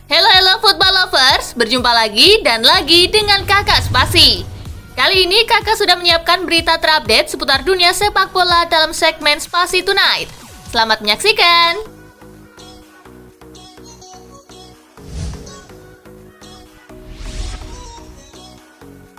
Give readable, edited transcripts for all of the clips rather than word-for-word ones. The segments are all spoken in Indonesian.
Halo football lovers, berjumpa lagi dan lagi dengan Kakak Spasi. Kali ini Kakak sudah menyiapkan berita terupdate seputar dunia sepak bola dalam segmen Spasi Tonight. Selamat menyaksikan.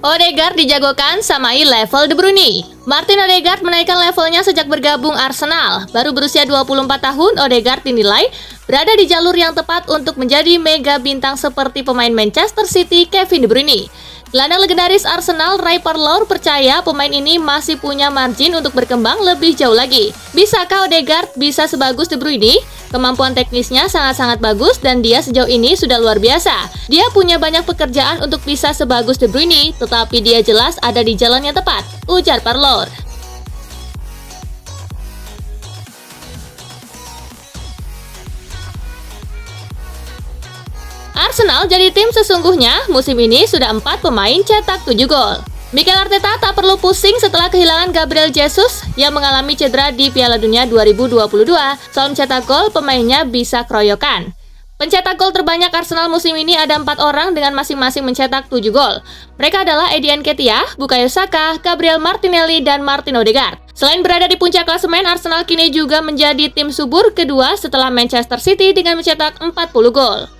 Odegaard dijagokan samai level De Bruyne. Martin Odegaard menaikkan levelnya sejak bergabung Arsenal. Baru berusia 24 tahun, Odegaard dinilai berada di jalur yang tepat untuk menjadi mega bintang seperti pemain Manchester City Kevin De Bruyne. Gelandang legendaris Arsenal Ray Parlour percaya pemain ini masih punya margin untuk berkembang lebih jauh lagi. Bisakah Odegaard bisa sebagus De Bruyne? Kemampuan teknisnya sangat-sangat bagus dan dia sejauh ini sudah luar biasa. Dia punya banyak pekerjaan untuk bisa sebagus De Bruyne, tetapi dia jelas ada di jalan yang tepat, ujar Parlour. Arsenal jadi tim sesungguhnya, musim ini sudah 4 pemain cetak 7 gol. Mikel Arteta tak perlu pusing setelah kehilangan Gabriel Jesus yang mengalami cedera di Piala Dunia 2022. Soal mencetak gol, pemainnya bisa keroyokan. Pencetak gol terbanyak Arsenal musim ini ada 4 orang dengan masing-masing mencetak 7 gol. Mereka adalah Eddie Nketiah, Bukayo Saka, Gabriel Martinelli, dan Martin Odegaard. Selain berada di puncak klasemen, Arsenal kini juga menjadi tim subur kedua setelah Manchester City dengan mencetak 40 gol.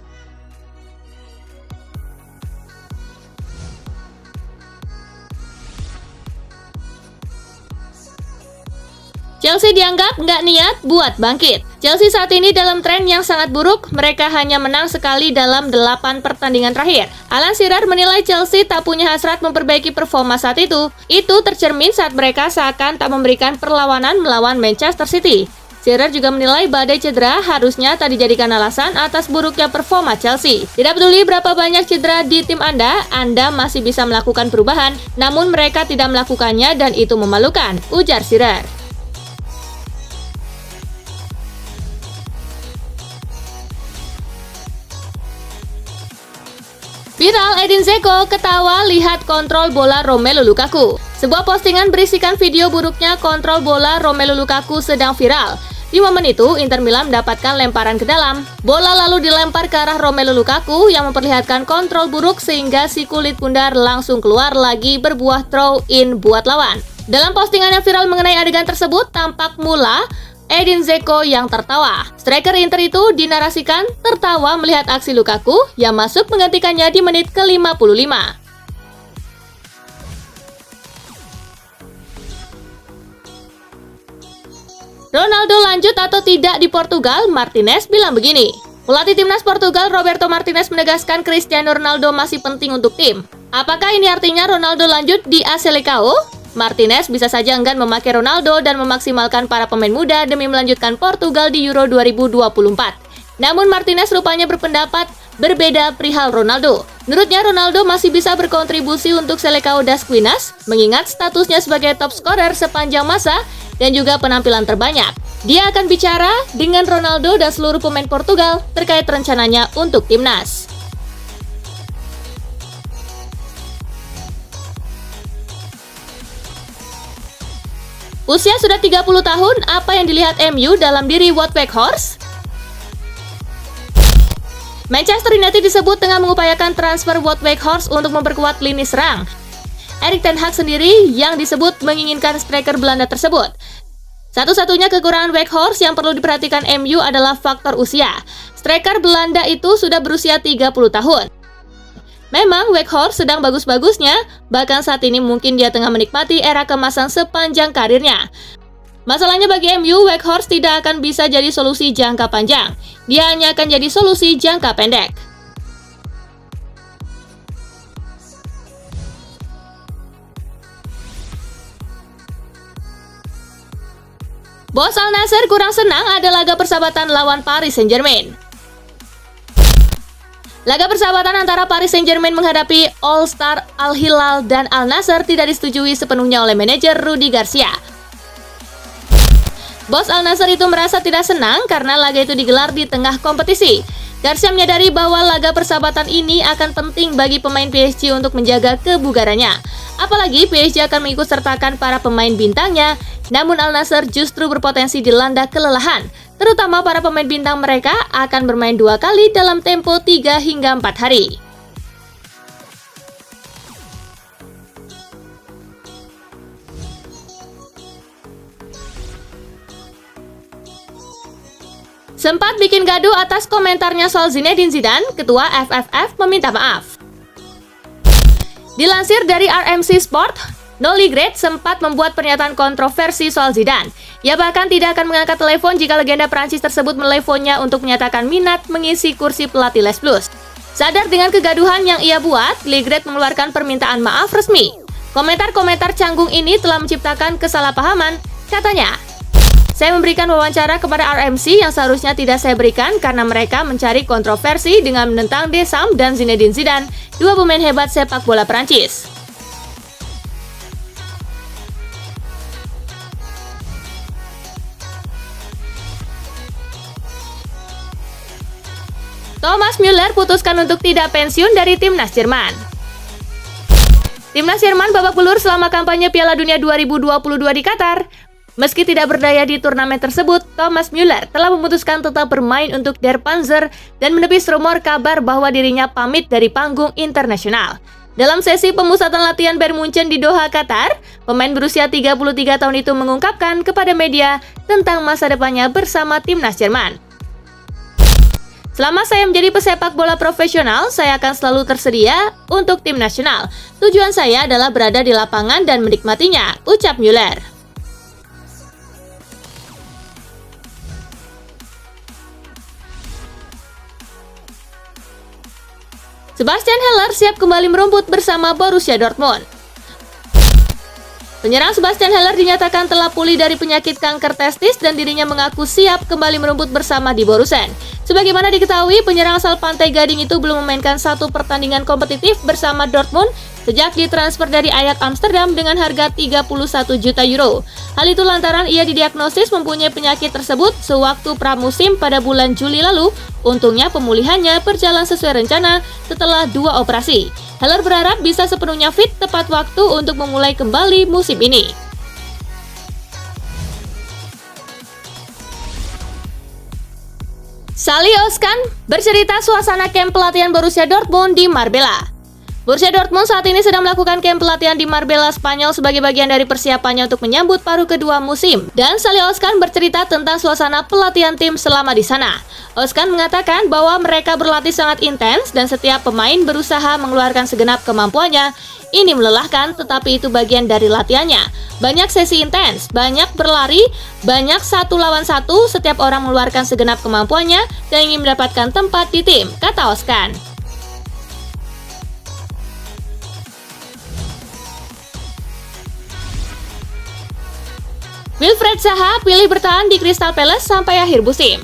Chelsea dianggap nggak niat buat bangkit. Chelsea saat ini dalam tren yang sangat buruk, mereka hanya menang sekali dalam 8 pertandingan terakhir. Alan Shearer menilai Chelsea tak punya hasrat memperbaiki performa saat itu. Itu tercermin saat mereka seakan tak memberikan perlawanan melawan Manchester City. Shearer juga menilai badai cedera harusnya tak dijadikan alasan atas buruknya performa Chelsea. Tidak peduli berapa banyak cedera di tim Anda masih bisa melakukan perubahan, namun mereka tidak melakukannya dan itu memalukan, ujar Shearer. Viral, Edin Dzeko ketawa lihat kontrol bola Romelu Lukaku. Sebuah postingan berisikan video buruknya kontrol bola Romelu Lukaku sedang viral. Di momen itu, Inter Milan mendapatkan lemparan ke dalam. Bola lalu dilempar ke arah Romelu Lukaku yang memperlihatkan kontrol buruk sehingga si kulit bundar langsung keluar lagi berbuah throw in buat lawan. Dalam postingan yang viral mengenai adegan tersebut, tampak mula Edin Dzeko yang tertawa. Striker Inter itu dinarasikan tertawa melihat aksi Lukaku yang masuk menggantikannya di menit ke-55. Ronaldo lanjut atau tidak di Portugal? Martinez bilang begini. Pelatih timnas Portugal Roberto Martinez menegaskan Cristiano Ronaldo masih penting untuk tim. Apakah ini artinya Ronaldo lanjut di AS Selecao? Martinez bisa saja enggan memakai Ronaldo dan memaksimalkan para pemain muda demi melanjutkan Portugal di Euro 2024. Namun Martinez rupanya berpendapat berbeda perihal Ronaldo. Menurutnya Ronaldo masih bisa berkontribusi untuk Selecao das Quinas, mengingat statusnya sebagai top scorer sepanjang masa dan juga penampilan terbanyak. Dia akan bicara dengan Ronaldo dan seluruh pemain Portugal terkait rencananya untuk timnas. Usia sudah 30 tahun, apa yang dilihat MU dalam diri Wout Weghorst? Manchester United disebut tengah mengupayakan transfer Wout Weghorst untuk memperkuat lini serang. Erik ten Hag sendiri yang disebut menginginkan striker Belanda tersebut. Satu-satunya kekurangan Weghorst yang perlu diperhatikan MU adalah faktor usia. Striker Belanda itu sudah berusia 30 tahun. Memang Weghorst sedang bagus-bagusnya, bahkan saat ini mungkin dia tengah menikmati era kemasan sepanjang karirnya. Masalahnya bagi MU, Weghorst tidak akan bisa jadi solusi jangka panjang. Dia hanya akan jadi solusi jangka pendek. Bos Al Nassr kurang senang ada laga persahabatan lawan Paris Saint-Germain. Laga persahabatan antara Paris Saint-Germain menghadapi All-Star Al Hilal dan Al Nassr tidak disetujui sepenuhnya oleh manajer Rudi Garcia. Bos Al Nassr itu merasa tidak senang karena laga itu digelar di tengah kompetisi. Garcia menyadari bahwa laga persahabatan ini akan penting bagi pemain PSG untuk menjaga kebugarannya. Apalagi PSG akan mengikut sertakan para pemain bintangnya, namun Al Nassr justru berpotensi dilanda kelelahan terutama para pemain bintang mereka akan bermain 2 kali dalam tempo 3 hingga 4 hari. Sempat bikin gaduh atas komentarnya soal Zinedine Zidane, Ketua FFF meminta maaf. Dilansir dari RMC Sport, Noli Grace sempat membuat pernyataan kontroversi soal Zidane. Ia bahkan tidak akan mengangkat telepon jika legenda Prancis tersebut meneleponnya untuk menyatakan minat mengisi kursi pelatih Les Blues. Sadar dengan kegaduhan yang ia buat, Ligret mengeluarkan permintaan maaf resmi. Komentar-komentar canggung ini telah menciptakan kesalahpahaman, katanya. Saya memberikan wawancara kepada RMC yang seharusnya tidak saya berikan karena mereka mencari kontroversi dengan menentang Deschamps dan Zinedine Zidane, 2 pemain hebat sepak bola Prancis. Thomas Müller putuskan untuk tidak pensiun dari timnas Jerman. Timnas Jerman babak belur selama kampanye Piala Dunia 2022 di Qatar. Meski tidak berdaya di turnamen tersebut, Thomas Müller telah memutuskan tetap bermain untuk Der Panzer dan menepis rumor kabar bahwa dirinya pamit dari panggung internasional. Dalam sesi pemusatan latihan Bayern Munchen di Doha, Qatar, pemain berusia 33 tahun itu mengungkapkan kepada media tentang masa depannya bersama timnas Jerman. Selama saya menjadi pesepak bola profesional, saya akan selalu tersedia untuk tim nasional. Tujuan saya adalah berada di lapangan dan menikmatinya, ucap Müller. Sebastian Haller siap kembali merumput bersama Borussia Dortmund. Penyerang Sebastian Haller dinyatakan telah pulih dari penyakit kanker testis dan dirinya mengaku siap kembali merumput bersama di Borussen. Sebagaimana diketahui, penyerang asal Pantai Gading itu belum memainkan 1 pertandingan kompetitif bersama Dortmund sejak ditransfer dari Ajax Amsterdam dengan harga 31 juta euro. Hal itu lantaran ia didiagnosis mempunyai penyakit tersebut sewaktu pramusim pada bulan Juli lalu. Untungnya pemulihannya berjalan sesuai rencana setelah 2 operasi. Haller berharap bisa sepenuhnya fit tepat waktu untuk memulai kembali musim ini. Sally Özcan bercerita suasana camp pelatihan Borussia Dortmund di Marbella. Borussia Dortmund saat ini sedang melakukan camp pelatihan di Marbella, Spanyol sebagai bagian dari persiapannya untuk menyambut paruh kedua musim. Dan Sally Özcan bercerita tentang suasana pelatihan tim selama di sana. Özcan mengatakan bahwa mereka berlatih sangat intens dan setiap pemain berusaha mengeluarkan segenap kemampuannya. Ini melelahkan, tetapi itu bagian dari latihannya. Banyak sesi intens, banyak berlari, banyak 1 lawan 1, setiap orang mengeluarkan segenap kemampuannya dan ingin mendapatkan tempat di tim, kata Özcan. Wilfried Zaha pilih bertahan di Crystal Palace sampai akhir musim.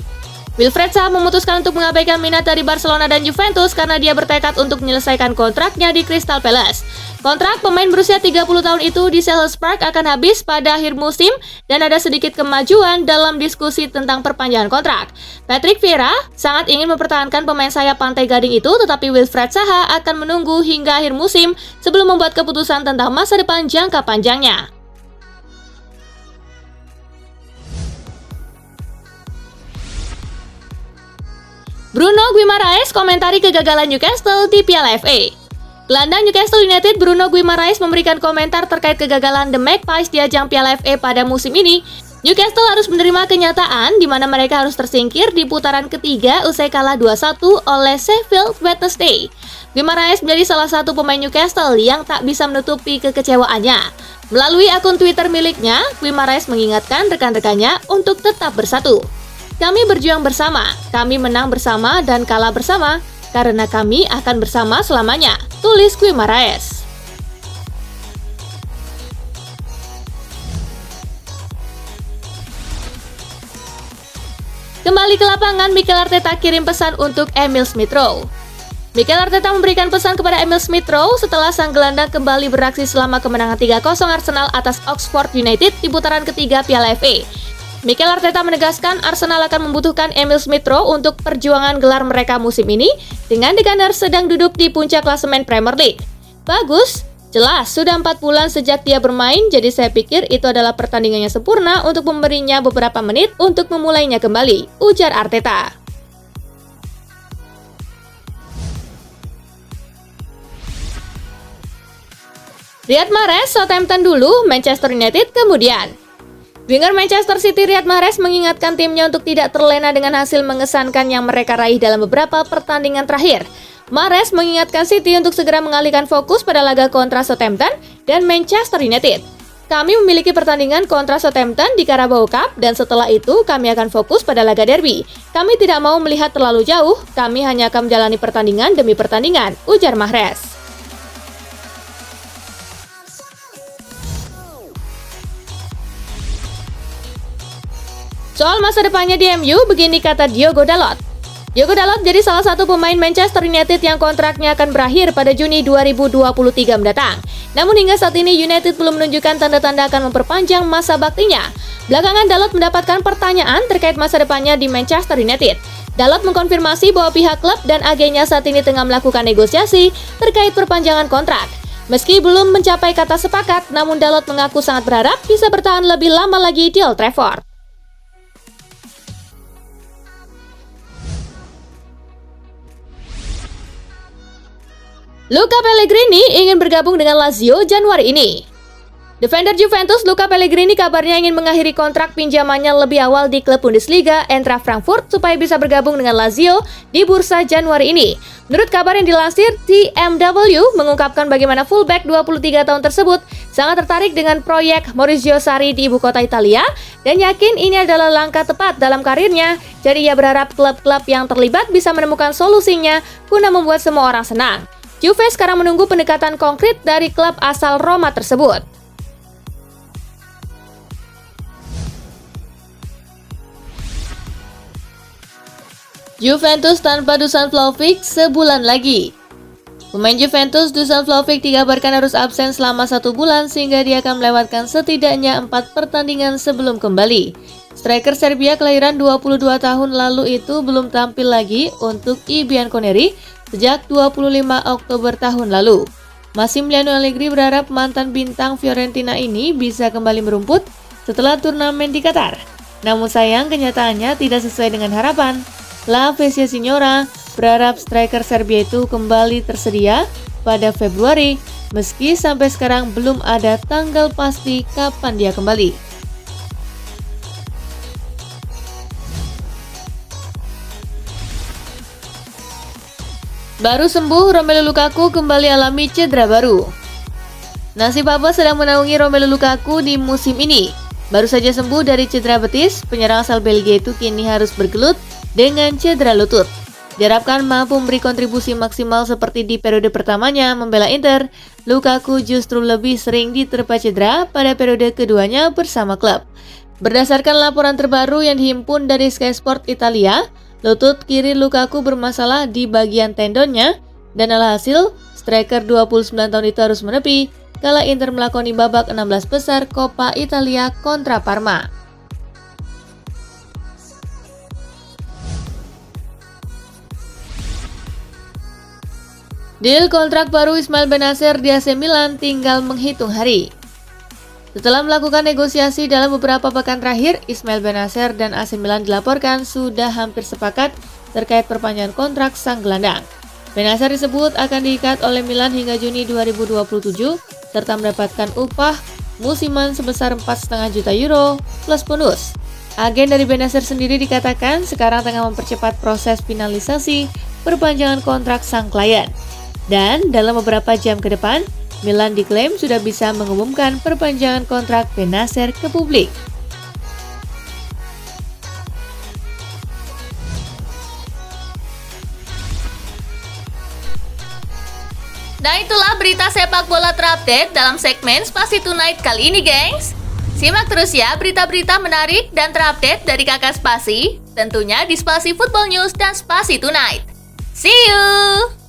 Wilfried Zaha memutuskan untuk mengabaikan minat dari Barcelona dan Juventus karena dia bertekad untuk menyelesaikan kontraknya di Crystal Palace. Kontrak pemain berusia 30 tahun itu di Selhurst Park akan habis pada akhir musim dan ada sedikit kemajuan dalam diskusi tentang perpanjangan kontrak. Patrick Vieira sangat ingin mempertahankan pemain sayap Pantai Gading itu, tetapi Wilfried Zaha akan menunggu hingga akhir musim sebelum membuat keputusan tentang masa depan jangka panjangnya. Bruno Guimaraes komentari kegagalan Newcastle di Piala FA. Gelandang Newcastle United Bruno Guimaraes memberikan komentar terkait kegagalan The Magpies di ajang Piala FA pada musim ini. Newcastle harus menerima kenyataan di mana mereka harus tersingkir di putaran ketiga usai kalah 2-1 oleh Sheffield Wednesday. Guimaraes menjadi salah satu pemain Newcastle yang tak bisa menutupi kekecewaannya. Melalui akun Twitter miliknya, Guimaraes mengingatkan rekan-rekannya untuk tetap bersatu. Kami berjuang bersama, kami menang bersama dan kalah bersama, karena kami akan bersama selamanya, tulis Guimaraes. Kembali ke lapangan, Mikel Arteta kirim pesan untuk Emil Smith-Rowe. Mikel Arteta memberikan pesan kepada Emil Smith-Rowe setelah sang gelandang kembali beraksi selama kemenangan 3-0 Arsenal atas Oxford United di putaran ketiga Piala FA. Mikel Arteta menegaskan Arsenal akan membutuhkan Emil Smith-Rowe untuk perjuangan gelar mereka musim ini dengan The Gunners sedang duduk di puncak klasemen Premier League. Bagus, Jelas, sudah 4 bulan sejak dia bermain, jadi saya pikir itu adalah pertandingannya sempurna untuk memberinya beberapa menit untuk memulainya kembali, ujar Arteta. Riyad Mahrez, Southampton dulu, Manchester United kemudian. Winger Manchester City Riyad Mahrez mengingatkan timnya untuk tidak terlena dengan hasil mengesankan yang mereka raih dalam beberapa pertandingan terakhir. Mahrez mengingatkan City untuk segera mengalihkan fokus pada laga kontra Southampton dan Manchester United. Kami memiliki pertandingan kontra Southampton di Carabao Cup dan setelah itu kami akan fokus pada laga derby. Kami tidak mau melihat terlalu jauh, kami hanya akan menjalani pertandingan demi pertandingan, ujar Mahrez. Soal masa depannya di MU, begini kata Diogo Dalot. Diogo Dalot jadi salah satu pemain Manchester United yang kontraknya akan berakhir pada Juni 2023 mendatang. Namun hingga saat ini United belum menunjukkan tanda-tanda akan memperpanjang masa baktinya. Belakangan Dalot mendapatkan pertanyaan terkait masa depannya di Manchester United. Dalot mengkonfirmasi bahwa pihak klub dan agennya saat ini tengah melakukan negosiasi terkait perpanjangan kontrak. Meski belum mencapai kata sepakat, namun Dalot mengaku sangat berharap bisa bertahan lebih lama lagi di Old Trafford. Luca Pellegrini ingin bergabung dengan Lazio Januari ini. Defender Juventus Luca Pellegrini kabarnya ingin mengakhiri kontrak pinjamannya lebih awal di klub Bundesliga Eintracht Frankfurt supaya bisa bergabung dengan Lazio di bursa Januari ini. Menurut kabar yang dilansir, TMW mengungkapkan bagaimana fullback 23 tahun tersebut sangat tertarik dengan proyek Maurizio Sarri di ibu kota Italia dan yakin ini adalah langkah tepat dalam karirnya. Jadi ia berharap klub-klub yang terlibat bisa menemukan solusinya guna membuat semua orang senang. Juve sekarang menunggu pendekatan konkret dari klub asal Roma tersebut. Juventus tanpa Dusan Vlahovic sebulan lagi. Pemain Juventus Dusan Vlahovic dikabarkan harus absen selama 1 bulan sehingga dia akan melewatkan setidaknya 4 pertandingan sebelum kembali. Striker Serbia kelahiran 22 tahun lalu itu belum tampil lagi untuk I Bianconeri sejak 25 Oktober tahun lalu. Massimiliano Allegri berharap mantan bintang Fiorentina ini bisa kembali merumput setelah turnamen di Qatar. Namun sayang kenyataannya tidak sesuai dengan harapan. La Spezia Signora berharap striker Serbia itu kembali tersedia pada Februari, meski sampai sekarang belum ada tanggal pasti kapan dia kembali. Baru sembuh, Romelu Lukaku kembali alami cedera baru. Nasib apa sedang menaungi Romelu Lukaku di musim ini. Baru saja sembuh dari cedera betis, penyerang asal Belgia itu kini harus bergelut dengan cedera lutut. Diharapkan mampu memberi kontribusi maksimal seperti di periode pertamanya membela Inter. Lukaku justru lebih sering diterpa cedera pada periode keduanya bersama klub. Berdasarkan laporan terbaru yang dihimpun dari Sky Sport Italia, lutut kiri Lukaku bermasalah di bagian tendonnya dan alhasil striker 29 tahun itu harus menepi kala Inter melakoni babak 16 besar Coppa Italia kontra Parma. Deal kontrak baru Ismail Bennacer di AC Milan tinggal menghitung hari. Setelah melakukan negosiasi dalam beberapa pekan terakhir, Ismail Bennacer dan AC Milan dilaporkan sudah hampir sepakat terkait perpanjangan kontrak sang gelandang. Bennacer disebut akan diikat oleh Milan hingga Juni 2027 serta mendapatkan upah musiman sebesar 4,5 juta euro plus bonus. Agen dari Bennacer sendiri dikatakan sekarang tengah mempercepat proses finalisasi perpanjangan kontrak sang klien. Dan dalam beberapa jam ke depan, Milan diklaim sudah bisa mengumumkan perpanjangan kontrak Bennacer ke publik. Nah itulah berita sepak bola terupdate dalam segmen Spasi Tonight kali ini gengs. Simak terus ya berita-berita menarik dan terupdate dari kakak Spasi, tentunya di Spasi Football News dan Spasi Tonight. See you!